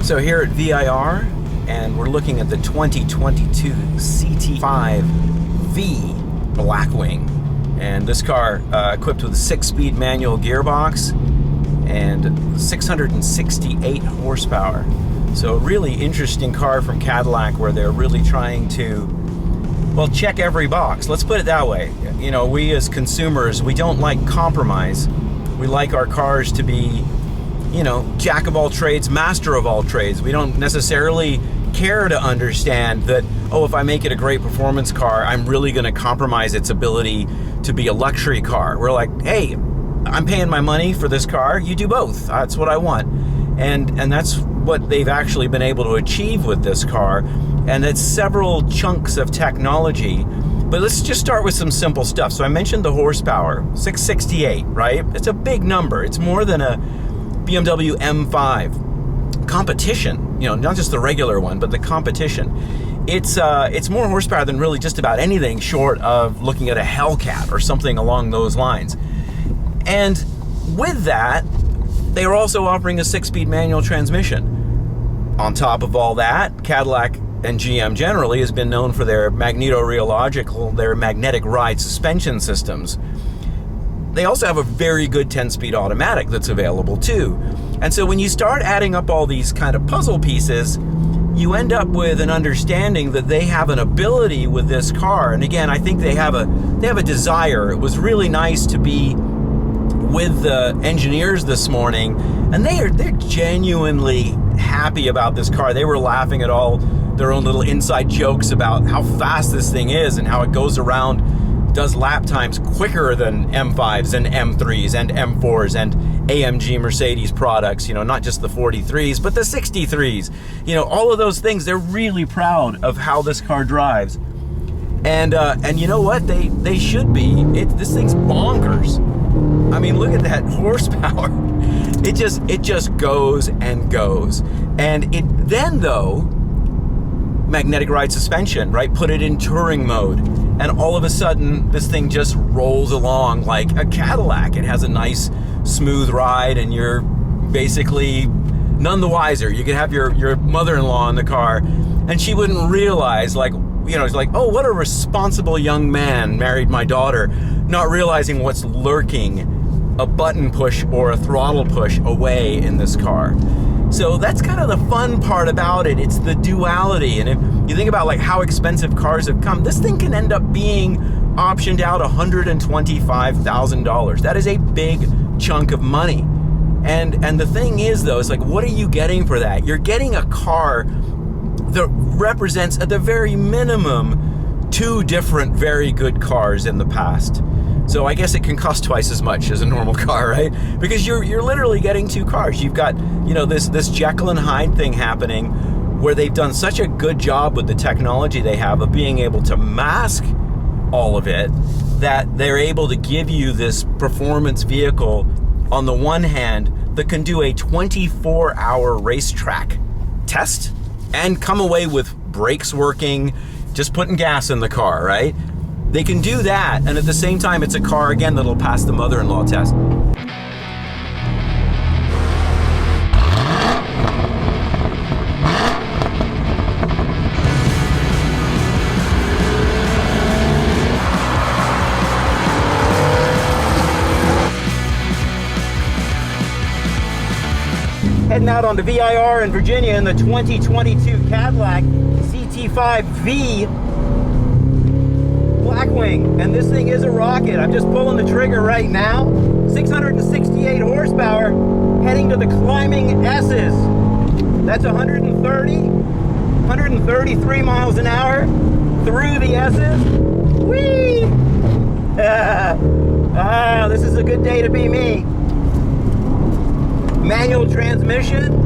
So here at VIR, and we're looking at the 2022 CT5-V Blackwing. And this car equipped with a 6-speed manual gearbox and 668 horsepower. So a really interesting car from Cadillac where they're really trying to, well, check every box. Let's put it that way. You know, we as consumers, we don't like compromise. We like our cars to be, you know, jack of all trades, master of all trades. We don't necessarily care to understand that, oh, if I make it a great performance car, I'm really going to compromise its ability to be a luxury car. We're like, hey, I'm paying my money for this car. You do both. That's what I want. And that's what they've actually been able to achieve with this car. And it's several chunks of technology. But let's just start with some simple stuff. So I mentioned the horsepower, 668, right? It's a big number. It's more than a BMW M5. Competition, you know, not just the regular one, but the competition. It's more horsepower than really just about anything short of looking at a Hellcat or something along those lines. And with that, they are also offering a 6-speed manual transmission. On top of all that, Cadillac and GM generally has been known for their magneto-rheological, their magnetic ride suspension systems. They also have a very good 10-speed automatic that's available too. And so when you start adding up all these kind of puzzle pieces, you end up with an understanding that they have an ability with this car. And again, I think they have a desire. It was really nice to be with the engineers this morning, and they're genuinely happy about this car. They were laughing at all their own little inside jokes about how fast this thing is and how it goes around, does lap times quicker than M5s and M3s and M4s and AMG Mercedes products, you know, not just the 43s, but the 63s. You know, all of those things, they're really proud of how this car drives. And you know what? They should be. This thing's bonkers. I mean, look at that horsepower. It just goes and goes. And it then, though, magnetic ride suspension, right? Put it in touring mode. And all of a sudden, this thing just rolls along like a Cadillac. It has a nice, smooth ride, and you're basically none the wiser. You could have your mother-in-law in the car, and she wouldn't realize, like, you know, it's like, oh, what a responsible young man married my daughter, not realizing what's lurking a button push or a throttle push away in this car. So that's kind of the fun part about it. It's the duality. And if you think about like how expensive cars have come, this thing can end up being optioned out $125,000. That is a big chunk of money. And the thing is, though, it's like, what are you getting for that? You're getting a car that represents, at the very minimum, 2 different very good cars in the past. So I guess it can cost twice as much as a normal car, right? Because you're literally getting 2 cars. You've got, you know, this Jekyll and Hyde thing happening where they've done such a good job with the technology they have of being able to mask all of it, that they're able to give you this performance vehicle on the one hand that can do a 24-hour racetrack test and come away with brakes working, just putting gas in the car, right? They can do that, and at the same time, it's a car, again, that'll pass the mother-in-law test. Heading out onto VIR in Virginia in the 2022 Cadillac CT5-V Blackwing, and this thing is a rocket. I'm just pulling the trigger right now. 668 horsepower, heading to the climbing S's. That's 133 miles an hour through the S's. Whee! This is a good day to be me. Manual transmission.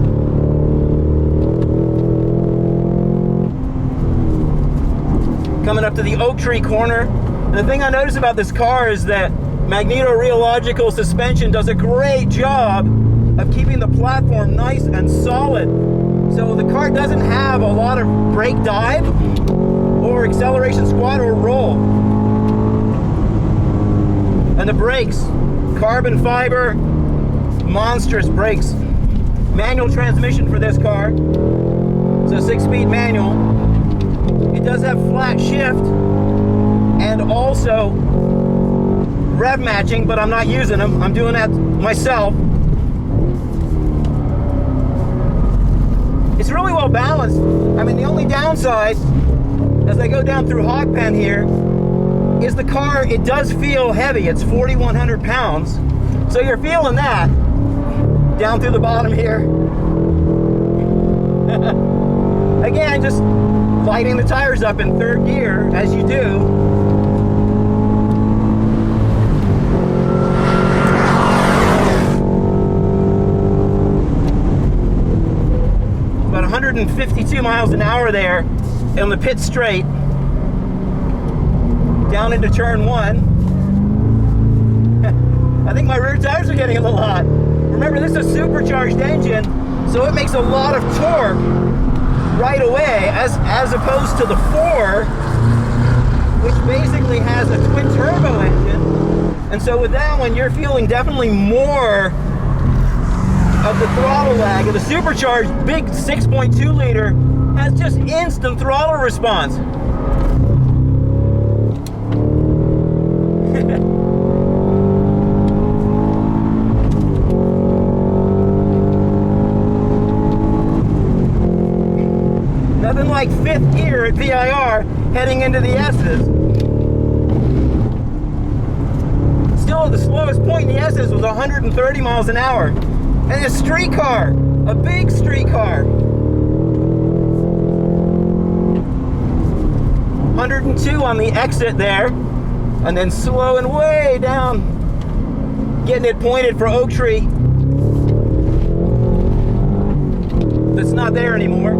Coming up to the Oak Tree corner. And the thing I notice about this car is that magneto-rheological suspension does a great job of keeping the platform nice and solid. So the car doesn't have a lot of brake dive or acceleration squat or roll. And the brakes, carbon fiber, monstrous brakes. manual transmission for this car. So 6-speed manual. It does have flat shift and also rev matching, but I'm not using them. I'm doing that myself. It's really well balanced. I mean, the only downside, as I go down through hog pen here, is the car, it does feel heavy. It's 4,100 pounds. So you're feeling that down through the bottom here. Again, just lighting the tires up in third gear as you do. About 152 miles an hour there on the pit straight, down into turn 1. I think my rear tires are getting a little hot. Remember, this is a supercharged engine, so it makes a lot of torque right away, as opposed to the 4, which basically has a twin turbo engine. And so with that one, you're feeling definitely more of the throttle lag. And the supercharged big 6.2 liter has just instant throttle response. Nothing like 5th gear at VIR heading into the S's. Still, the slowest point in the S's was 130 miles an hour. And a street car, a big street car. 102 on the exit there, and then slowing way down, getting it pointed for Oak Tree. That's not there anymore.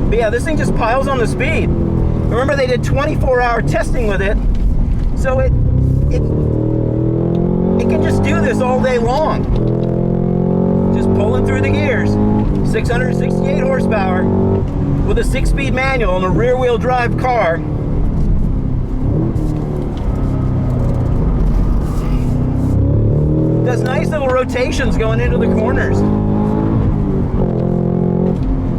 But yeah, this thing just piles on the speed. Remember, they did 24-hour testing with it, so it can just do this all day long. Just pulling through the gears. 668 horsepower with a 6-speed manual and a rear-wheel drive car. Does nice little rotations going into the corners.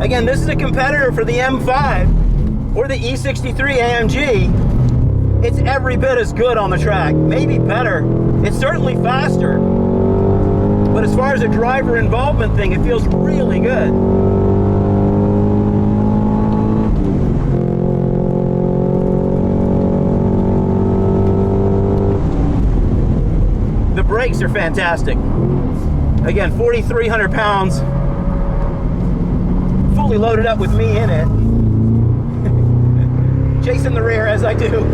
Again, this is a competitor for the M5 or the E63 AMG. It's every bit as good on the track, maybe better. It's certainly faster, but as far as a driver involvement thing, it feels really good. The brakes are fantastic. Again, 4,300 pounds, fully loaded up with me in it. Chasing the rear as I do.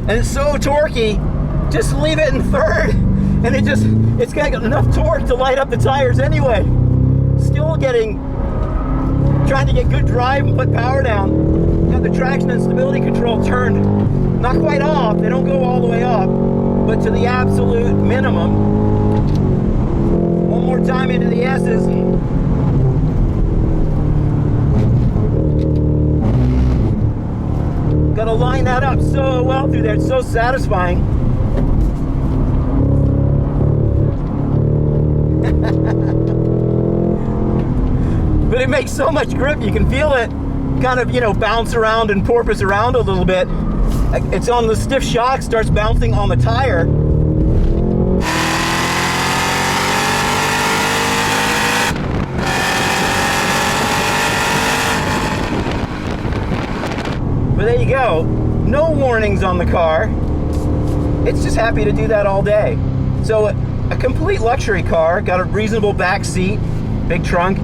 And it's so torquey, just leave it in third, and it's got enough torque to light up the tires anyway. Still trying to get good drive and put power down. Got the traction and stability control turned not quite off, they don't go all the way up, but to the absolute minimum. One more time into the S's. Gotta line that up so well through there, it's so satisfying. But it makes so much grip, you can feel it kind of, bounce around and porpoise around a little bit. It's on the stiff shock, starts bouncing on the tire. But there you go. No warnings on the car. It's just happy to do that all day. So a complete luxury car, got a reasonable back seat, big trunk.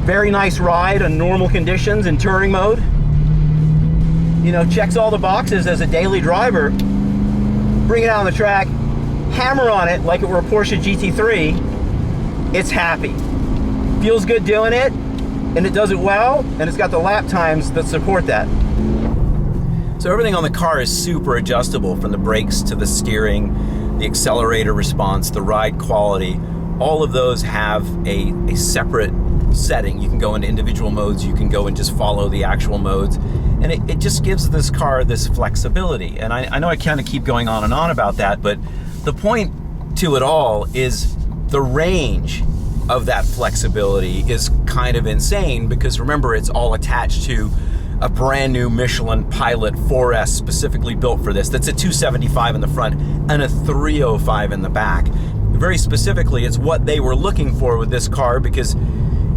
Very nice ride on normal conditions in touring mode. Checks all the boxes as a daily driver. Bring it out on the track, hammer on it like it were a Porsche GT3. It's happy. Feels good doing it, and it does it well, and it's got the lap times that support that. So everything on the car is super adjustable, from the brakes to the steering, the accelerator response, the ride quality. All of those have a separate setting. You can go into individual modes, you can go and just follow the actual modes, and it just gives this car this flexibility. And I know I kind of keep going on and on about that, but the point to it all is the range of that flexibility is kind of insane, because remember, it's all attached to a brand new Michelin Pilot 4S specifically built for this. That's a 275 in the front and a 305 in the back. Very specifically, it's what they were looking for with this car, because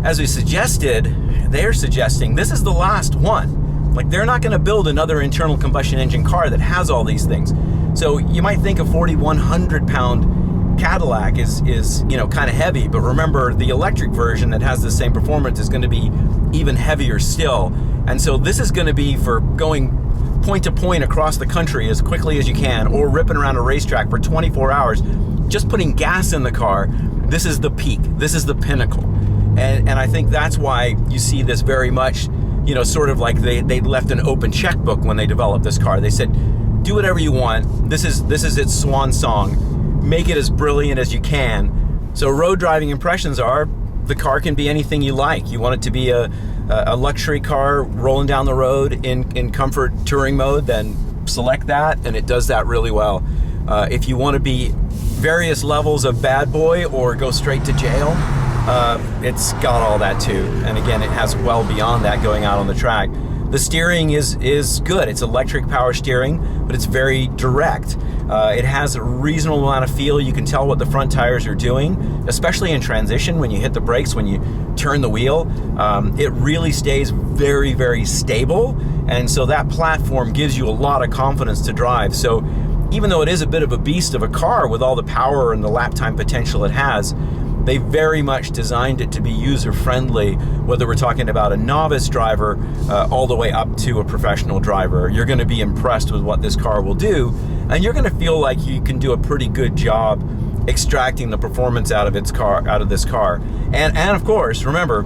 as we suggested, they're suggesting this is the last one. Like, they're not going to build another internal combustion engine car that has all these things. So you might think a 4,100 pound Cadillac is kind of heavy, but remember, the electric version that has the same performance is going to be even heavier still. And so this is going to be for going point to point across the country as quickly as you can, or ripping around a racetrack for 24 hours. Just putting gas in the car, this is the peak, this is the pinnacle. And I think that's why you see this very much, sort of like they left an open checkbook when they developed this car. They said, do whatever you want. This is its swan song. Make it as brilliant as you can. So road driving impressions are, the car can be anything you like. You want it to be a luxury car rolling down the road in comfort touring mode, then select that, and it does that really well. If you want to be various levels of bad boy or go straight to jail, it's got all that too. And again, it has well beyond that going out on the track. The steering is good. It's electric power steering, but it's very direct. It has a reasonable amount of feel. You can tell what the front tires are doing, especially in transition when you hit the brakes, when you turn the wheel. It really stays very, very stable. And so that platform gives you a lot of confidence to drive. So even though it is a bit of a beast of a car with all the power and the lap time potential it has, they very much designed it to be user-friendly, whether we're talking about a novice driver all the way up to a professional driver. You're going to be impressed with what this car will do, and you're going to feel like you can do a pretty good job extracting the performance out of this car. And of course, remember,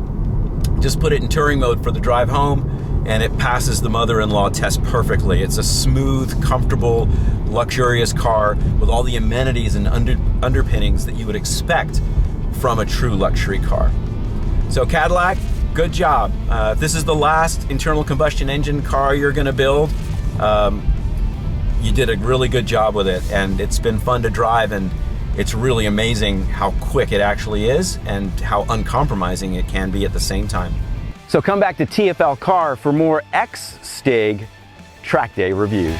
just put it in touring mode for the drive home, and it passes the mother-in-law test perfectly. It's a smooth, comfortable, luxurious car with all the amenities and underpinnings that you would expect from a true luxury car. So Cadillac, good job. If this is the last internal combustion engine car you're going to build, you did a really good job with it, and it's been fun to drive, and it's really amazing how quick it actually is and how uncompromising it can be at the same time. So come back to TFL Car for more X-Stig track day reviews.